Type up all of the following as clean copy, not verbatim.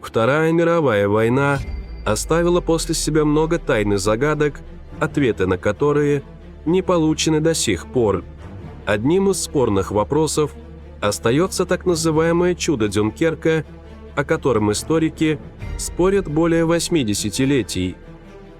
Вторая мировая война оставила после себя много тайн и загадок, ответы на которые не получены до сих пор. Одним из спорных вопросов остается так называемое «чудо Дюнкерка», о котором историки спорят более 8 десятилетий.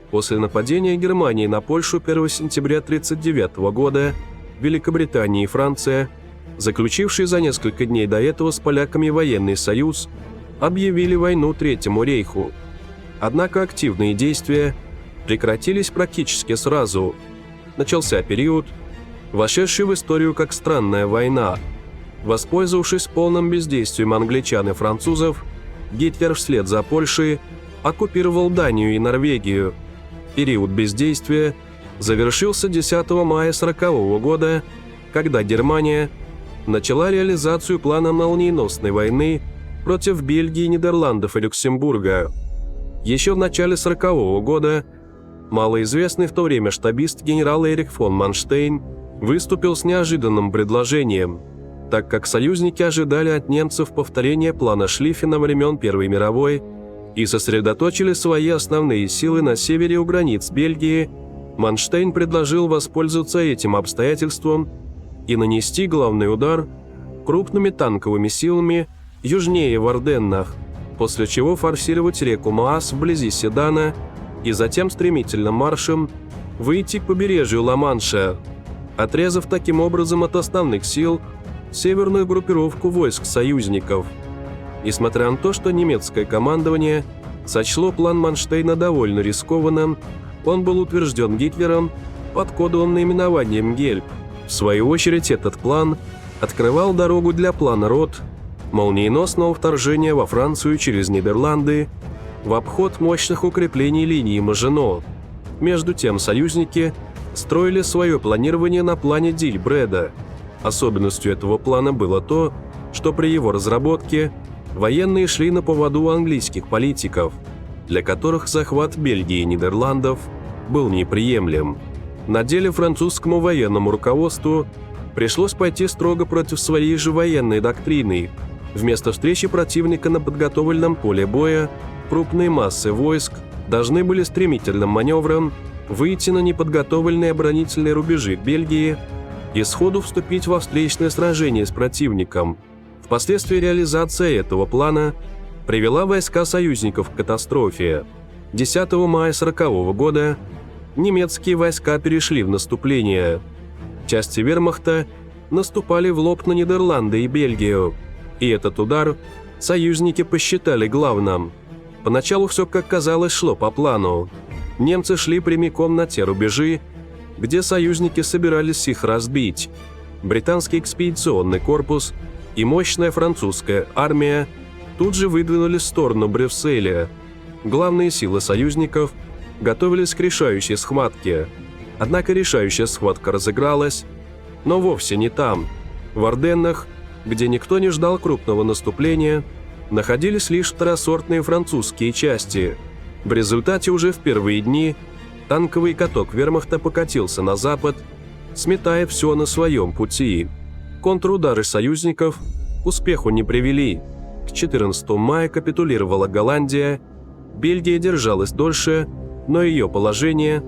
После нападения Германии на Польшу 1 сентября 1939 года Великобритания и Франция, заключившие за несколько дней до этого с поляками военный союз, объявили войну Третьему рейху. Однако активные действия прекратились практически сразу. Начался период, вошедший в историю как «странная война». Воспользовавшись полным бездействием англичан и французов, Гитлер вслед за Польшей оккупировал Данию и Норвегию. Период бездействия завершился 10 мая 1940 года, когда Германия начала реализацию плана молниеносной войны против Бельгии, Нидерландов и Люксембурга. Еще в начале 1940 года малоизвестный в то время штабист генерал Эрих фон Манштейн выступил с неожиданным предложением, так как союзники ожидали от немцев повторения плана Шлиффена времен Первой мировой и сосредоточили свои основные силы на севере у границ Бельгии. Манштейн предложил воспользоваться этим обстоятельством и нанести главный удар крупными танковыми силами южнее в Арденнах, после чего форсировать реку Маас вблизи Седана и затем стремительным маршем выйти к побережью Ла-Манша, отрезав таким образом от основных сил северную группировку войск союзников. Несмотря на то, что немецкое командование сочло план Манштейна довольно рискованным, он был утвержден Гитлером под кодовым наименованием «Гельб». В свою очередь, этот план открывал дорогу для плана Рот, молниеносного вторжения во Францию через Нидерланды, в обход мощных укреплений линии Мажино. Между тем, союзники строили свое планирование на плане Дильбреда. Особенностью этого плана было то, что при его разработке военные шли на поводу у английских политиков, для которых захват Бельгии и Нидерландов был неприемлем. На деле французскому военному руководству пришлось пойти строго против своей же военной доктрины. Вместо встречи противника на подготовленном поле боя крупные массы войск должны были стремительным маневром выйти на неподготовленные оборонительные рубежи Бельгии и сходу вступить во встречное сражение с противником. Впоследствии реализация этого плана привела войска союзников к катастрофе. 10 мая 1940 года немецкие войска перешли в наступление. Части вермахта наступали в лоб на Нидерланды и Бельгию, и этот удар союзники посчитали главным. Поначалу все, как казалось, шло по плану. Немцы шли прямиком на те рубежи, где союзники собирались их разбить. Британский экспедиционный корпус и мощная французская армия тут же выдвинулись в сторону Брюсселя. Главные силы союзников готовились к решающей схватке. Однако решающая схватка разыгралась, но вовсе не там. В Арденнах, где никто не ждал крупного наступления, находились лишь второсортные французские части. В результате уже в первые дни танковый каток вермахта покатился на запад, сметая все на своем пути. Контрудары союзников к успеху не привели. К 14 мая капитулировала Голландия, Бельгия держалась дольше, но ее положение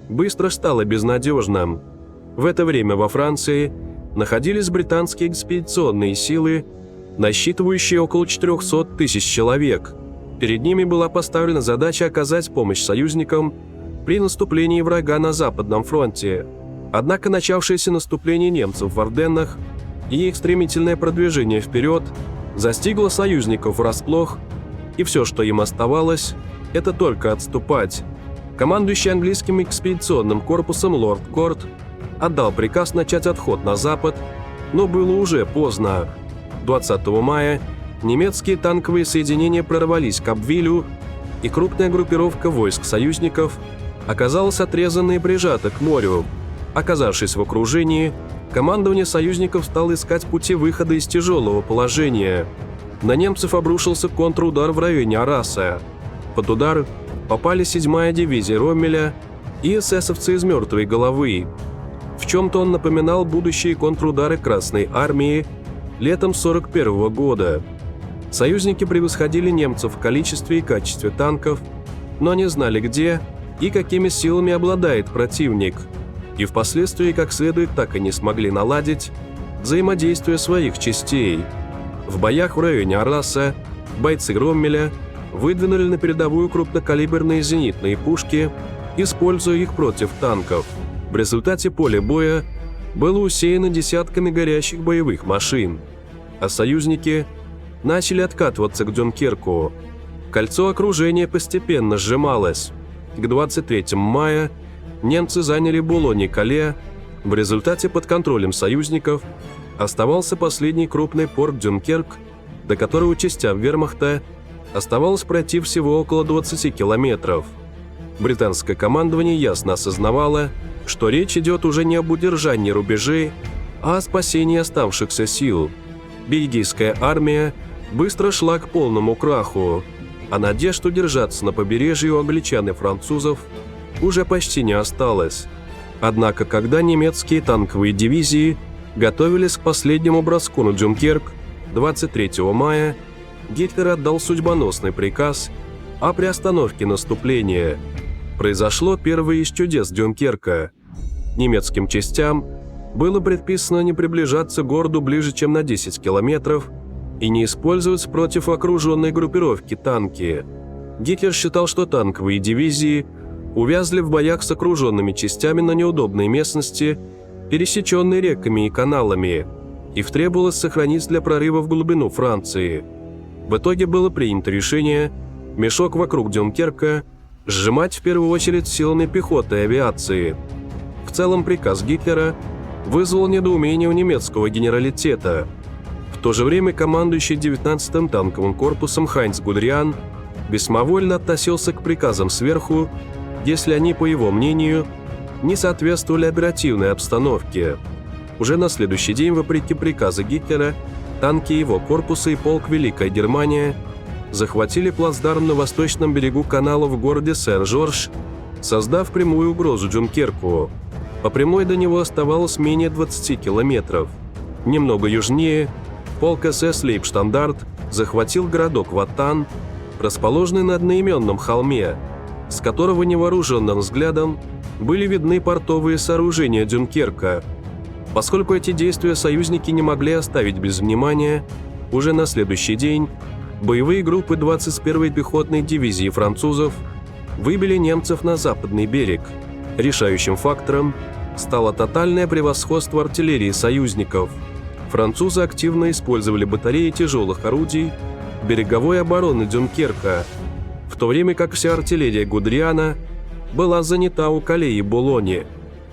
быстро стало безнадежным. В это время во Франции находились британские экспедиционные силы, насчитывающие около 400 тысяч человек. Перед ними была поставлена задача оказать помощь союзникам при наступлении врага на Западном фронте. Однако начавшееся наступление немцев в Арденнах и их стремительное продвижение вперед застигло союзников врасплох, и все, что им оставалось, это только отступать. Командующий английским экспедиционным корпусом лорд Корт отдал приказ начать отход на запад, но было уже поздно. 20 мая немецкие танковые соединения прорвались к Абвилю, и крупная группировка войск союзников оказалась отрезана и прижата к морю. Оказавшись в окружении, командование союзников стало искать пути выхода из тяжелого положения. На немцев обрушился контрудар в районе Араса. Под удар попали 7-я дивизия Роммеля и эсэсовцы из «Мертвой головы». В чем-то он напоминал будущие контрудары Красной армии летом 1941 года. Союзники превосходили немцев в количестве и качестве танков, но не знали, где и какими силами обладает противник, и впоследствии как следует так и не смогли наладить взаимодействие своих частей. В боях в районе Арраса бойцы Роммеля выдвинули на передовую крупнокалиберные зенитные пушки, используя их против танков. В результате поле боя было усеяно десятками горящих боевых машин, а союзники начали откатываться к Дюнкерку. Кольцо окружения постепенно сжималось. К 23 мая немцы заняли Булонь-Кале. В результате под контролем союзников оставался последний крупный порт Дюнкерк, до которого частям вермахта оставалось пройти всего около 20 километров. Британское командование ясно осознавало, что речь идет уже не об удержании рубежей, а о спасении оставшихся сил. Бельгийская армия быстро шла к полному краху, а надежд удержаться на побережье у англичан и французов уже почти не осталось. Однако, когда немецкие танковые дивизии готовились к последнему броску на Дюнкерк, 23 мая Гитлер отдал судьбоносный приказ о приостановке наступления. Произошло первое из чудес Дюнкерка. Немецким частям было предписано не приближаться к городу ближе, чем на 10 километров, и не использовать против окруженной группировки танки. Гитлер считал, что танковые дивизии увязли в боях с окруженными частями на неудобной местности, пересеченной реками и каналами. Их требовалось сохранить для прорыва в глубину Франции. В итоге было принято решение мешок вокруг Дюнкерка сжимать в первую очередь силами пехоты и авиации. В целом приказ Гитлера вызвал недоумение у немецкого генералитета. В то же время командующий 19-м танковым корпусом Хайнц Гудериан весьмовольно относился к приказам сверху, если они, по его мнению, не соответствовали оперативной обстановке. Уже на следующий день, вопреки приказу Гитлера, танки его корпуса и полк Великая Германия захватили плацдарм на восточном берегу канала в городе Сен-Жорж, создав прямую угрозу Дюнкерку. По прямой до него оставалось менее 20 километров. Немного южнее полк СС Лейбштандарт захватил городок Ваттан, расположенный на одноименном холме, с которого невооруженным взглядом были видны портовые сооружения Дюнкерка. Поскольку эти действия союзники не могли оставить без внимания, уже на следующий день боевые группы 21-й пехотной дивизии французов выбили немцев на западный берег. Решающим фактором стало тотальное превосходство артиллерии союзников. Французы активно использовали батареи тяжелых орудий береговой обороны Дюнкерка, в то время как вся артиллерия Гудериана была занята у Кале и Булони.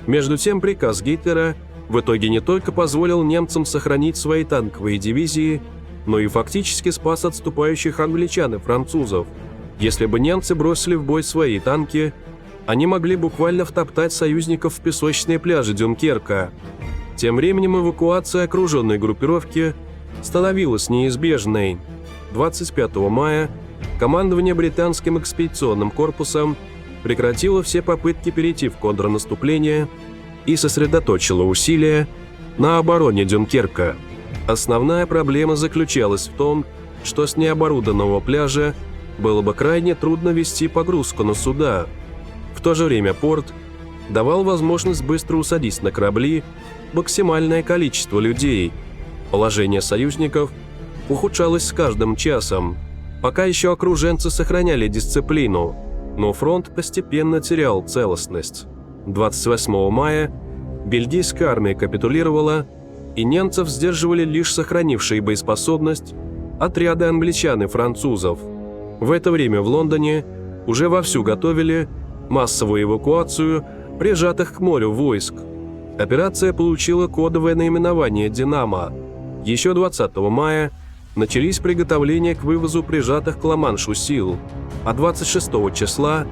Между тем приказ Гитлера в итоге не только позволил немцам сохранить свои танковые дивизии, но и фактически спас отступающих англичан и французов. Если бы немцы бросили в бой свои танки, они могли буквально втоптать союзников в песочные пляжи Дюнкерка. Тем временем эвакуация окруженной группировки становилась неизбежной. 25 мая командование британским экспедиционным корпусом прекратило все попытки перейти в контрнаступление и сосредоточило усилия на обороне Дюнкерка. Основная проблема заключалась в том, что с необорудованного пляжа было бы крайне трудно вести погрузку на суда. В то же время порт давал возможность быстро усадить на корабли максимальное количество людей. Положение союзников ухудшалось с каждым часом. Пока еще окруженцы сохраняли дисциплину, но фронт постепенно терял целостность. 28 мая бельгийская армия капитулировала, и немцев сдерживали лишь сохранившие боеспособность отряды англичан и французов. В это время в Лондоне уже вовсю готовили массовую эвакуацию прижатых к морю войск. Операция получила кодовое наименование «Динамо». Еще 20 мая начались приготовления к вывозу прижатых к Ла-Маншу сил, а 26 числа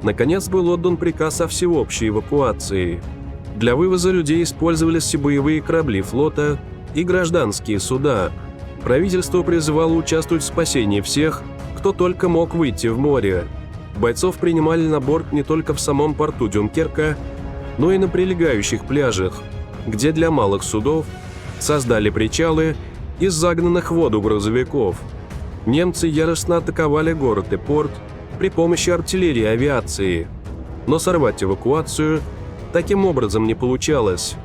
наконец был отдан приказ о всеобщей эвакуации. Для вывоза людей использовались и боевые корабли флота, и гражданские суда. Правительство призывало участвовать в спасении всех, кто только мог выйти в море. Бойцов принимали на борт не только в самом порту Дюнкерка, но и на прилегающих пляжах, где для малых судов создали причалы из загнанных в воду грузовиков. Немцы яростно атаковали город и порт при помощи артиллерии и авиации, но сорвать эвакуацию таким образом не получалось.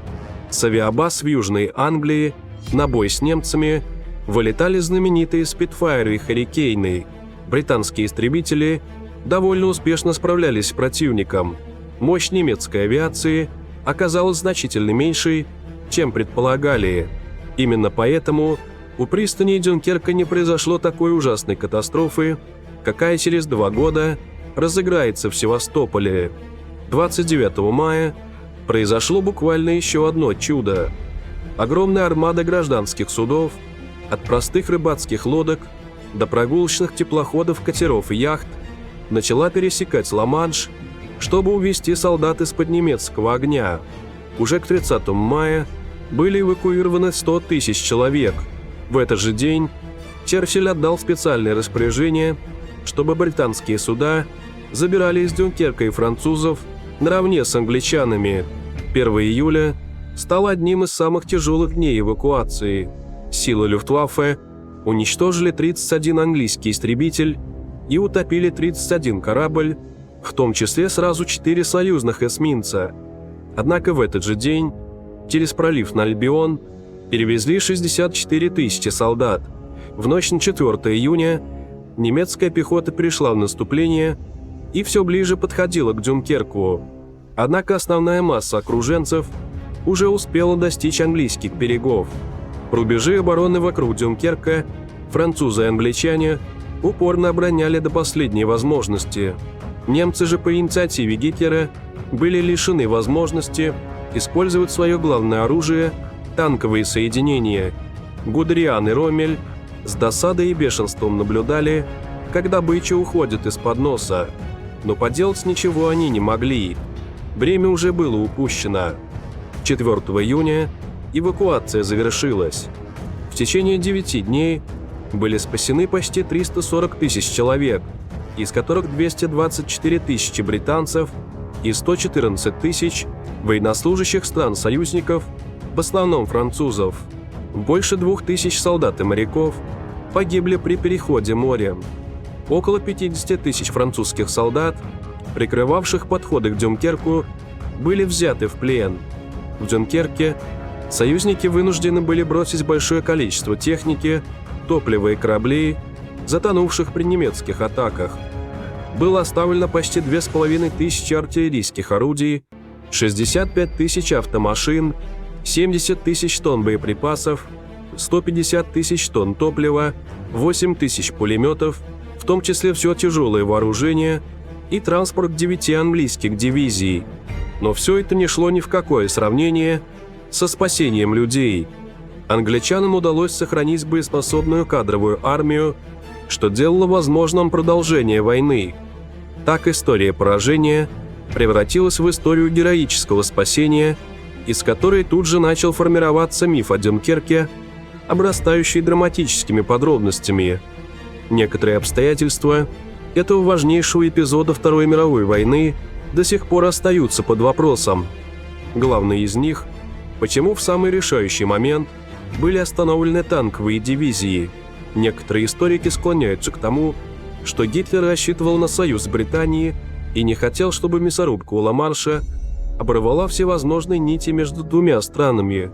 С авиабаз в Южной Англии на бой с немцами вылетали знаменитые «Спитфайры» и «Харрикейны». Британские истребители довольно успешно справлялись с противником. Мощь немецкой авиации оказалась значительно меньшей, чем предполагали. Именно поэтому у пристани Дюнкерка не произошло такой ужасной катастрофы, какая через 2 года разыграется в Севастополе. 29 мая произошло буквально еще одно чудо. Огромная армада гражданских судов, от простых рыбацких лодок до прогулочных теплоходов, катеров и яхт, начала пересекать Ла-Манш, чтобы увести солдат из-под немецкого огня. Уже к 30 мая были эвакуированы 100 тысяч человек. В этот же день Черчилль отдал специальное распоряжение, чтобы британские суда забирали из Дюнкерка и французов наравне с англичанами. 1 июля стал одним из самых тяжелых дней эвакуации. Силы Люфтваффе уничтожили 31 английский истребитель и утопили 31 корабль, в том числе сразу 4 союзных эсминца. Однако в этот же день через пролив на Альбион перевезли 64 тысячи солдат. В ночь на 4 июня немецкая пехота перешла в наступление и все ближе подходила к Дюнкерку. Однако основная масса окруженцев уже успела достичь английских берегов. Рубежи обороны вокруг Дюнкерка французы и англичане упорно обороняли до последней возможности. Немцы же по инициативе Гитлера были лишены возможности использовать свое главное оружие – танковые соединения. Гудериан и Роммель с досадой и бешенством наблюдали, как добыча уходит из-под носа, но поделать ничего они не могли. Время уже было упущено. 4 июня эвакуация завершилась. В течение 9 дней были спасены почти 340 тысяч человек, из которых 224 тысячи британцев и 114 тысяч военнослужащих стран-союзников, в основном французов. Больше 2000 солдат и моряков погибли при переходе морем. Около 50 тысяч французских солдат, прикрывавших подходы к Дюнкерку, были взяты в плен. В Дюнкерке союзники вынуждены были бросить большое количество техники, топлива и кораблей, затонувших при немецких атаках. Было оставлено почти 2500 артиллерийских орудий, 65 тысяч автомашин, 70 тысяч тонн боеприпасов, 150 тысяч тонн топлива, 8 тысяч пулеметов, в том числе все тяжелое вооружение и транспорт 9 английских дивизий. Но все это не шло ни в какое сравнение со спасением людей. Англичанам удалось сохранить боеспособную кадровую армию, что делало возможным продолжение войны. Так история поражения превратилась в историю героического спасения, из которой тут же начал формироваться миф о Дюнкерке, обрастающий драматическими подробностями. Некоторые обстоятельства этого важнейшего эпизода Второй мировой войны до сих пор остаются под вопросом. Главный из них – почему в самый решающий момент были остановлены танковые дивизии. Некоторые историки склоняются к тому, что Гитлер рассчитывал на союз с Британией и не хотел, чтобы мясорубка у Ла-Манша оборвала всевозможные нити между двумя странами.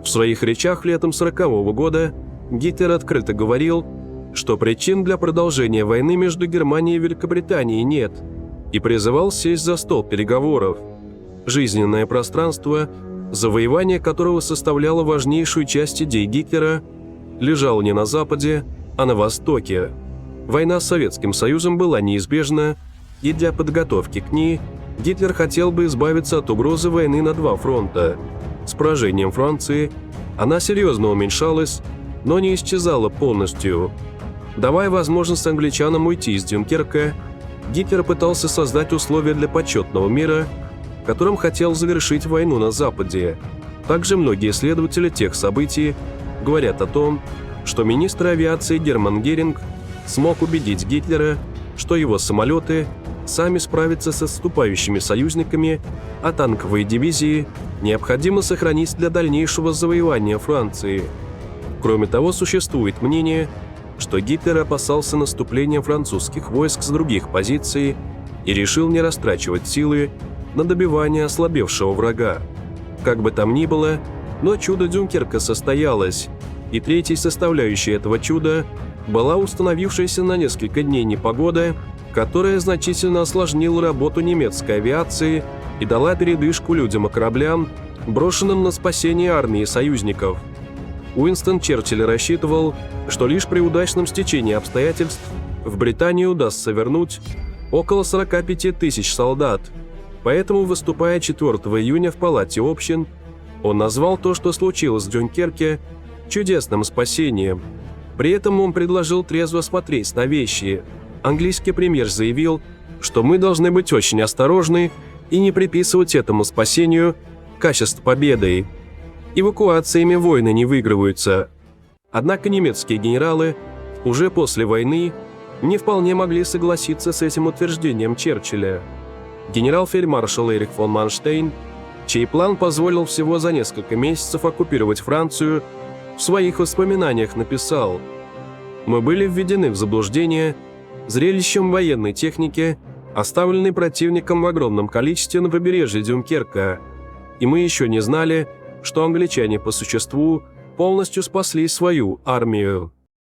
В своих речах летом 1940 года Гитлер открыто говорил, что причин для продолжения войны между Германией и Великобританией нет, и призывал сесть за стол переговоров. Жизненное пространство, завоевание которого составляло важнейшую часть идей Гитлера, лежало не на Западе, а на Востоке. Война с Советским Союзом была неизбежна, и для подготовки к ней Гитлер хотел бы избавиться от угрозы войны на 2 фронта. С поражением Франции она серьезно уменьшалась, но не исчезала полностью. Давая возможность англичанам уйти из Дюнкерка, Гитлер пытался создать условия для почетного мира, которым хотел завершить войну на Западе. Также многие исследователи тех событий говорят о том, что министр авиации Герман Геринг смог убедить Гитлера, что его самолеты сами справятся с отступающими союзниками, а танковые дивизии необходимо сохранить для дальнейшего завоевания Франции. Кроме того, существует мнение, что Гитлер опасался наступления французских войск с других позиций и решил не растрачивать силы на добивание ослабевшего врага. Как бы там ни было, но чудо Дюнкерка состоялось, и третьей составляющей этого чуда была установившаяся на несколько дней непогода, которая значительно осложнила работу немецкой авиации и дала передышку людям и кораблям, брошенным на спасение армии союзников. Уинстон Черчилль рассчитывал, что лишь при удачном стечении обстоятельств в Британию удастся вернуть около 45 тысяч солдат. Поэтому, выступая 4 июня в Палате общин, он назвал то, что случилось в Дюнкерке, чудесным спасением. При этом он предложил трезво смотреть на вещи. Английский премьер заявил, что мы должны быть очень осторожны и не приписывать этому спасению качеств победы. Эвакуациями войны не выигрываются. Однако немецкие генералы уже после войны не вполне могли согласиться с этим утверждением Черчилля. Генерал-фельдмаршал Эрих фон Манштейн, чей план позволил всего за несколько месяцев оккупировать Францию, в своих воспоминаниях написал: «Мы были введены в заблуждение зрелищем военной техники, оставленной противником в огромном количестве на побережье Дюнкерка, и мы еще не знали, что англичане по существу полностью спасли свою армию».